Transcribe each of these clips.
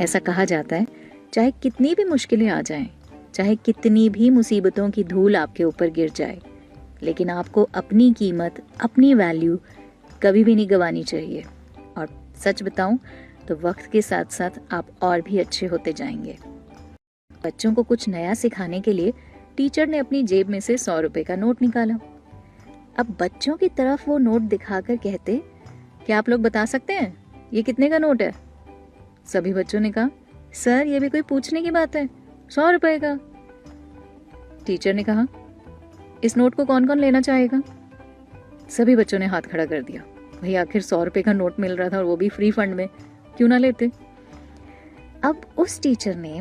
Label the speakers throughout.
Speaker 1: ऐसा कहा जाता है, चाहे कितनी भी मुश्किलें आ जाएं, चाहे कितनी भी मुसीबतों की धूल आपके ऊपर गिर जाए, लेकिन आपको अपनी कीमत, अपनी वैल्यू कभी भी नहीं गंवानी चाहिए। और सच बताऊं तो वक्त के साथ साथ आप और भी अच्छे होते जाएंगे। बच्चों को कुछ नया सिखाने के लिए टीचर ने अपनी जेब में से 100 रुपए का नोट निकाला। अब बच्चों की तरफ वो नोट दिखाकर कहते, क्या आप लोग बता सकते हैं ये कितने का नोट है? सभी बच्चों ने कहा, सर ये भी कोई पूछने की बात है, 100 रुपए का। टीचर ने कहा, इस नोट को कौन कौन लेना चाहेगा? सभी बच्चों ने हाथ खड़ा कर दिया। भाई आखिर 100 रुपए का नोट मिल रहा था और वो भी फ्री फंड में, क्यों ना लेते। अब उस टीचर ने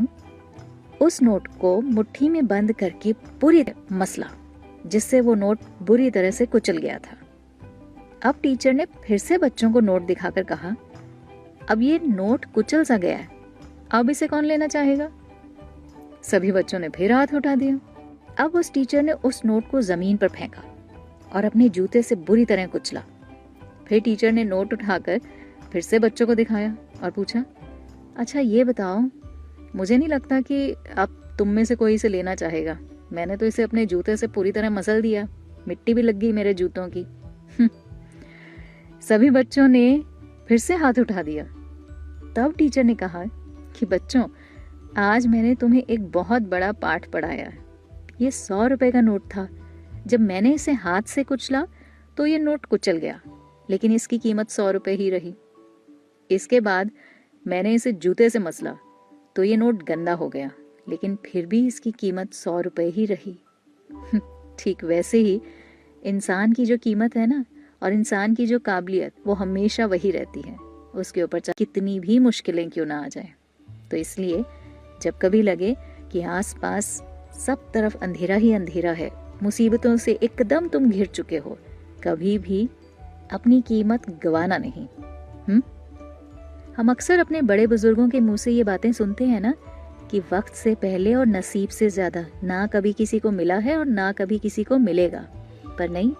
Speaker 1: उस नोट को मुट्ठी में बंद करके पूरी तरह मसला, जिससे वो नोट बुरी तरह से कुचल गया था। अब टीचर ने फिर से बच्चों को नोट दिखाकर कहा, अब ये नोट कुचल सा गया है, अब इसे कौन लेना चाहेगा? सभी बच्चों ने फिर हाथ उठा दिया। अब उस टीचर ने उस नोट को जमीन पर फेंका और अपने जूते से बुरी तरह कुचला। फिर टीचर ने नोट उठाकर फिर से बच्चों को दिखाया और पूछा, अच्छा ये बताओ, मुझे नहीं लगता कि अब तुम में से कोई इसे लेना चाहेगा। मैंने तो इसे अपने जूते से पूरी तरह मसल दिया, मिट्टी भी लग गई मेरे जूतों की। सभी बच्चों ने फिर से हाथ उठा दिया। तब टीचर ने कहा कि बच्चों, आज मैंने तुम्हें एक बहुत बड़ा पाठ पढ़ाया है। ये 100 रुपए का नोट था। जब मैंने इसे हाथ से कुचला तो ये नोट कुचल गया, लेकिन इसकी कीमत 100 रुपए ही रही। इसके बाद मैंने इसे जूते से मसला तो ये नोट गंदा हो गया, लेकिन फिर भी इसकी कीमत 100 रुपए ही रही। ठीक वैसे ही इंसान की जो कीमत है ना, और इंसान की जो काबिलियत, वो हमेशा वही रहती है, उसके ऊपर चाहे कितनी भी मुश्किलें क्यों ना आ जाए। तो इसलिए जब कभी लगे कि आसपास सब तरफ अंधेरा ही अंधेरा है, मुसीबतों से एकदम तुम घिर चुके हो, कभी भी अपनी कीमत गंवाना नहीं। हम अक्सर अपने बड़े बुजुर्गों के मुंह से ये बातें सुनते हैं ना, कि वक्त से पहले और नसीब से ज्यादा ना कभी किसी को मिला है और ना कभी किसी को मिलेगा। पर नहीं,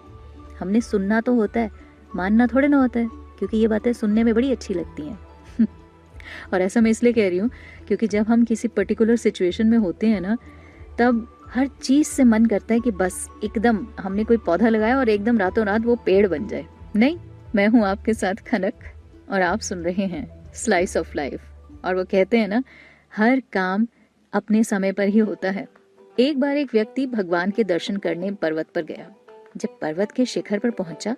Speaker 1: हमने सुनना तो होता है, मानना थोड़े ना होता है, क्योंकि ये बातें सुनने में बड़ी अच्छी लगती हैं। और ऐसा मैं इसलिए कह रही हूँ क्योंकि जब हम किसी पर्टिकुलर सिचुएशन में होते हैं ना, तब हर चीज से मन करता है कि बस एकदम हमने कोई पौधा लगाया और एकदम रातों रात वो पेड़ बन जाए। नहीं, मैं हूँ आपके साथ खनक और आप सुन रहे हैं स्लाइस ऑफ लाइफ। और वो कहते हैं ना, हर काम अपने समय पर ही होता है। एक बार एक व्यक्ति भगवान के दर्शन करने पर्वत पर गया। जब पर्वत के शिखर पर पहुंचा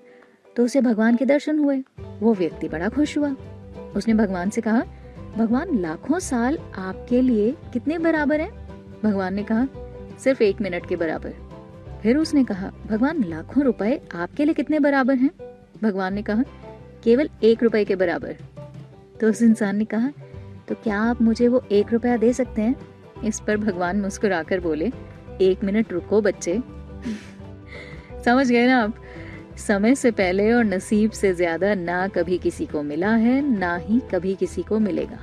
Speaker 1: तो उसे भगवान के दर्शन हुए। वो व्यक्ति बड़ा खुश हुआ। उसने भगवान से कहा, भगवान लाखों साल आपके लिए कितने बराबर हैं? भगवान ने कहा, सिर्फ 1 मिनट के बराबर। फिर उसने कहा, भगवान लाखों रुपए आपके लिए कितने बराबर हैं? भगवान ने कहा, केवल 1 रुपए के बराबर। तो उस इंसान ने कहा, तो क्या आप मुझे वो 1 रुपया दे सकते हैं? इस पर भगवान मुस्कुराकर बोले, 1 मिनट रुको बच्चे। समझ गए ना आप? समय से पहले और नसीब से ज्यादा ना कभी किसी को मिला है, ना ही कभी किसी को मिलेगा।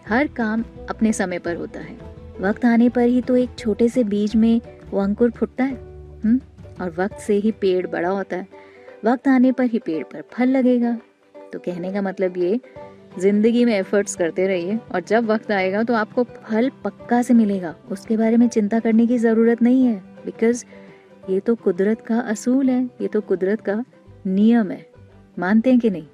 Speaker 1: हर काम अपने समय पर होता है। वक्त आने पर ही तो एक छोटे से बीज में वो अंकुर फूटता है, और वक्त से ही पेड़ बड़ा होता है। वक्त आने पर ही पेड़ पर फल लगेगा। तो कहने का मतलब ये, जिंदगी में एफर्ट्स करते रहिए और जब वक्त आएगा तो आपको फल पक्का से मिलेगा। उसके बारे में चिंता करने की जरूरत नहीं है, बिकॉज ये तो कुदरत का असूल है, ये तो कुदरत का नियम है। मानते हैं कि नहीं?